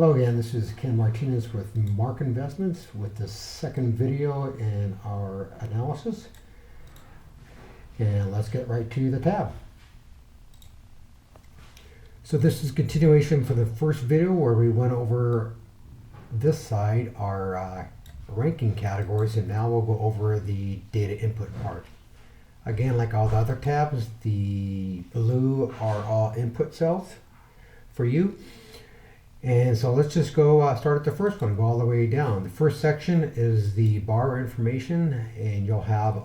Hello again, this is Ken Martinez with Mark Investments with the second video in our analysis. And let's get right to the tab. So this is continuation for the first video where we went over this side, our ranking categories, and now we'll go over the data input part. Again, like all the other tabs, the blue are all input cells for you. And so let's just go start at the first one, go all the way down. The first section is the borrower information, and you'll have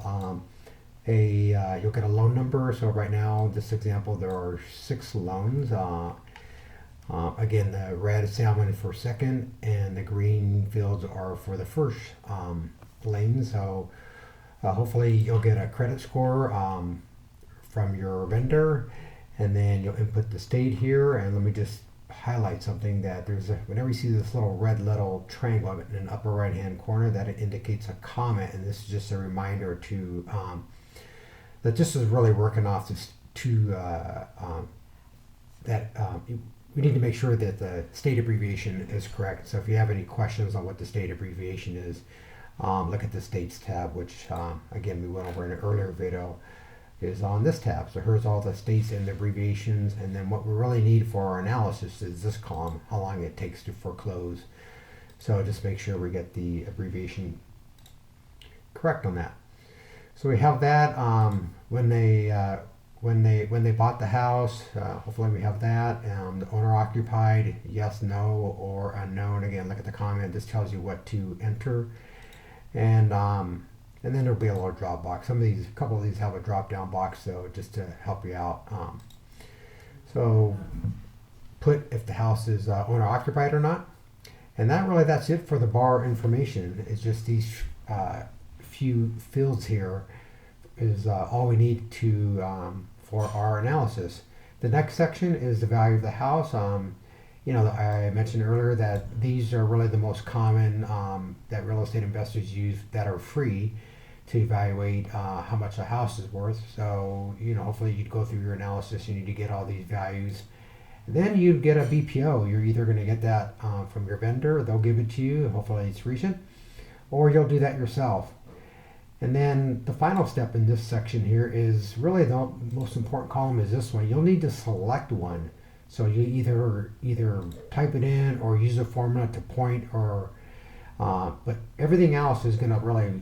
you'll get a loan number. So right now, this example, there are 6 loans. Again, the red salmon for second, and the green fields are for the first lane. So hopefully you'll get a credit score from your vendor, and then you'll input the state here. And let me just highlight something, that whenever you see this little triangle in the upper right hand corner, that it indicates a comment, and this is just a reminder to that this is really working off this we need to make sure that the state abbreviation is correct. So if you have any questions on what the state abbreviation is, look at the states tab, which again we went over in an earlier video, is on this tab. So here's all the states and the abbreviations, and then what we really need for our analysis is this column, how long it takes to foreclose. So just make sure we get the abbreviation correct on that. So we have that when they bought the house, hopefully we have that. The owner occupied, yes, no, or unknown. Again, look at the comment. This tells you what to enter. And then there'll be a little drop box. A couple of these have a drop down box, so just to help you out. So put if the house is owner occupied or not. And that's it for the borrower information. It's just these few fields here is all we need to for our analysis. The next section is the value of the house. I mentioned earlier that these are really the most common that real estate investors use that are free to evaluate how much a house is worth. So, hopefully you'd go through your analysis, you need to get all these values. Then you'd get a BPO. You're either going to get that from your vendor, they'll give it to you, hopefully it's recent, or you'll do that yourself. And then the final step in this section here is really the most important column is this one. You'll need to select one. So you either type it in or use a formula to point, but everything else is going to really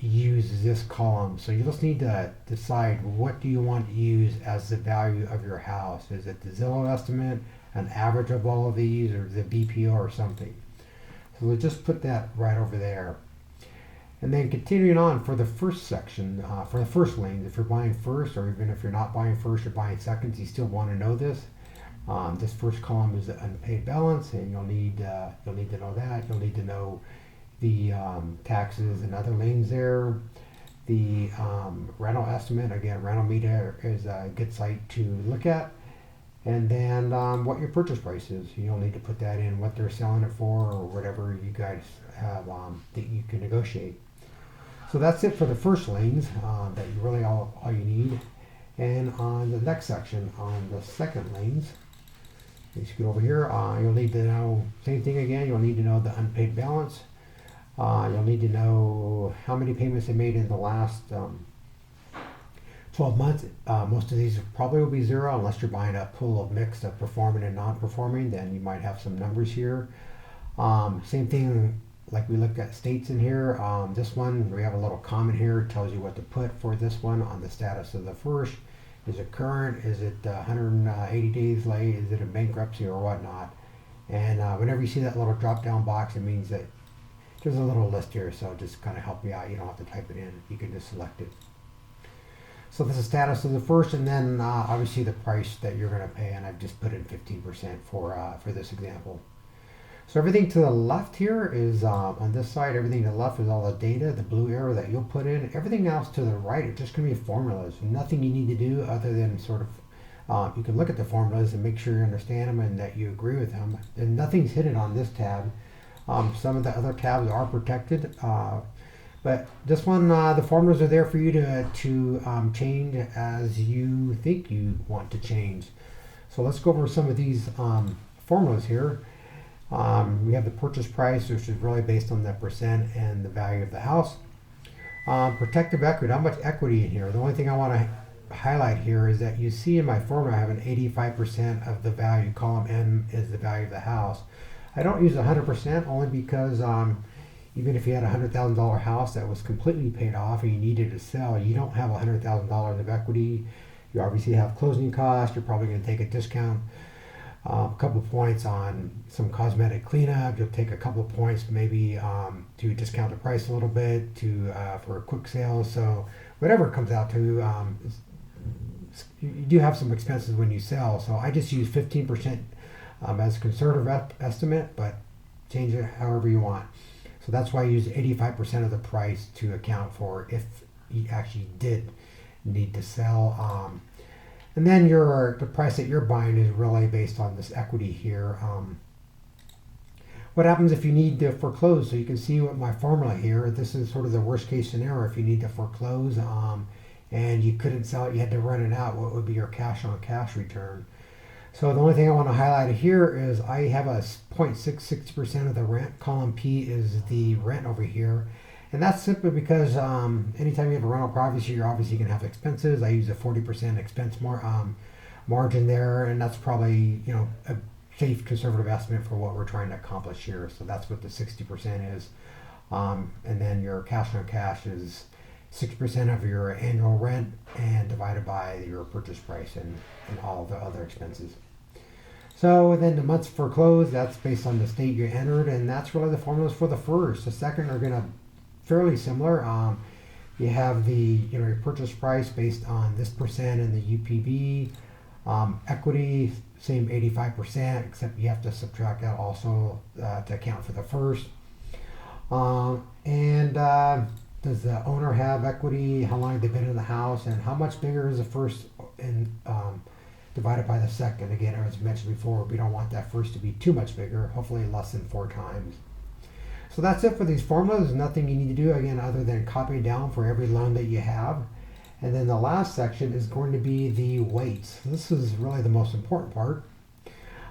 use this column. So you just need to decide, what do you want to use as the value of your house? Is it the Zillow estimate, an average of all of these, or the BPO or something? So we'll just put that right over there. And then continuing on for the first section, for the first lane, if you're buying first, or even if you're not buying first, you're buying seconds, you still want to know this. This first column is the unpaid balance, and you'll need to know that. You'll need to know the taxes and other liens there. The rental estimate, again, Rental Meter is a good site to look at. And then what your purchase price is. You'll need to put that in, what they're selling it for, or whatever you guys have that you can negotiate. So that's it for the first lanes, that you really all you need. And on the next section, on the second lanes, you scoot over here, you'll need to know, same thing again, you'll need to know the unpaid balance. You'll need to know how many payments they made in the last 12 months. Most of these probably will be 0 unless you're buying a pool of mixed of performing and non-performing, then you might have some numbers here. Same thing like we looked at states in here. This one, we have a little comment here, it tells you what to put for this one on the status of the first. Is it current? Is it 180 days late? Is it a bankruptcy or whatnot? And whenever you see that little drop down box, it means that there's a little list here, so just kind of help you out. You don't have to type it in, you can just select it. So this is status of the first, and then obviously the price that you're going to pay, and I've just put in 15% for this example. So everything to the left here is, on this side, everything to the left is all the data, the blue arrow that you'll put in. Everything else to the right is just going to be formulas. Nothing you need to do other than sort of, you can look at the formulas and make sure you understand them and that you agree with them. And nothing's hidden on this tab. Some of the other tabs are protected, but this one, the formulas are there for you to change as you think you want to change. So let's go over some of these formulas here. We have the purchase price, which is really based on the percent and the value of the house. Protective equity, not much equity in here. The only thing I want to highlight here is that you see in my formula I have an 85% of the value. Column M is the value of the house. I don't use 100% only because even if you had a $100,000 house that was completely paid off and you needed to sell, you don't have $100,000 of equity. You obviously have closing costs. You're probably going to take a discount, a couple of points on some cosmetic cleanup. You'll take a couple of points maybe to discount the price a little bit for a quick sale. So whatever it comes out to, you do have some expenses when you sell. So I just use 15% as a conservative estimate, but change it however you want. So that's why I use 85% of the price to account for if you actually did need to sell. And then the price that you're buying is really based on this equity here. What happens if you need to foreclose? So you can see what my formula here. This is sort of the worst case scenario. If you need to foreclose and you couldn't sell it, you had to rent it out, what would be your cash on cash return? So the only thing I want to highlight here is I have a 0.66% of the rent. Column P is the rent over here. And that's simply because anytime you have a rental property, you're obviously going to have expenses. I use a 40% expense margin there, and that's probably a safe conservative estimate for what we're trying to accomplish here. So that's what the 60% is. And then your cash on cash is 6% of your annual rent and divided by your purchase price and all the other expenses. So then the months foreclosed, that's based on the state you entered, and that's really the formulas for the first. The second are going to fairly similar. You have the your purchase price based on this percent and the UPB. Equity, same 85%, except you have to subtract out also to account for the first. Does the owner have equity? How long have they been in the house? And how much bigger is the first divided by the second? Again, as mentioned before, we don't want that first to be too much bigger, hopefully less than 4 times. So that's it for these formulas. There's nothing you need to do, again, other than copy it down for every loan that you have. And then the last section is going to be the weights. This is really the most important part.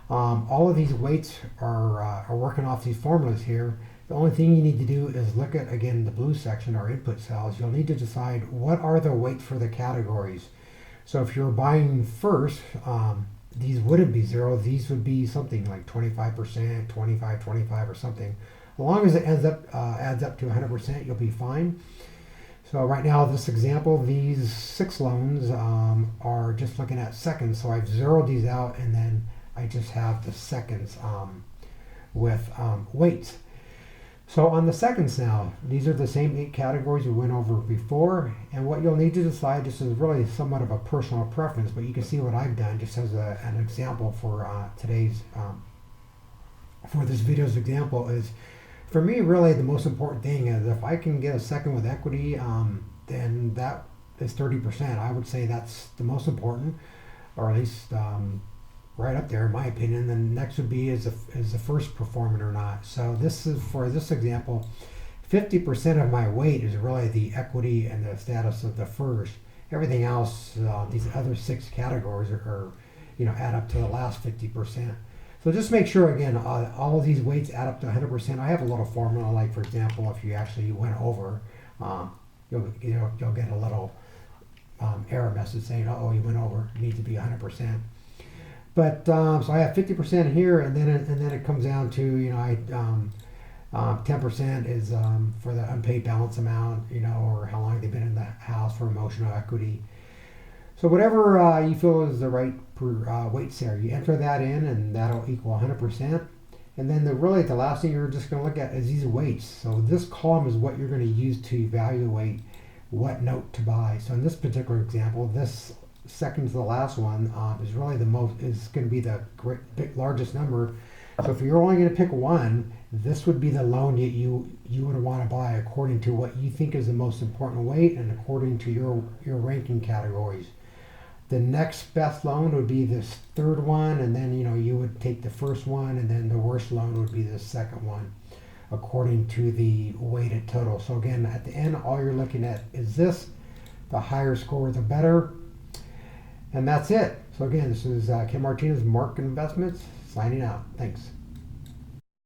All of these weights are working off these formulas here. The only thing you need to do is look at, again, the blue section, our input cells. You'll need to decide what are the weights for the categories. So if you're buying first, these wouldn't be 0. These would be something like 25%, 25, 25 or something. As long as it adds up to 100%, you'll be fine. So right now, this example, these 6 loans are just looking at seconds. So I've zeroed these out, and then I just have the seconds with weights. So on the seconds now, these are the same 8 categories we went over before. And what you'll need to decide, this is really somewhat of a personal preference, but you can see what I've done just as an example for for this video's example is, for me, really the most important thing is if I can get a second with equity, then that is 30%. I would say that's the most important, or at least right up there in my opinion. Then next would be is the first performing or not. So this is, for this example, 50% of my weight is really the equity and the status of the first. Everything else, these other 6 categories are add up to the last 50%. So just make sure, again, all of these weights add up to 100%. I have a little formula, like for example, if you actually went over, you'll get a little error message saying, "Oh, you went over. You need to be 100%." But so I have 50% here, and then it comes down to 10% is for the unpaid balance amount, or how long they've been in the house for emotional equity. So whatever you feel is the right weights there, you enter that in, and that'll equal 100%. And then the last thing you're just going to look at is these weights. So this column is what you're going to use to evaluate what note to buy. So in this particular example, this second to the last one is really is going to be the largest number. So if you're only going to pick one, this would be the loan that you would want to buy according to what you think is the most important weight and according to your ranking categories. The next best loan would be this third one, and then you would take the first one, and then the worst loan would be the second one according to the weighted total. So again, at the end, all you're looking at is this. The higher score, the better. And that's it. So again, this is Ken Martinez, Mark Investments, signing out. Thanks.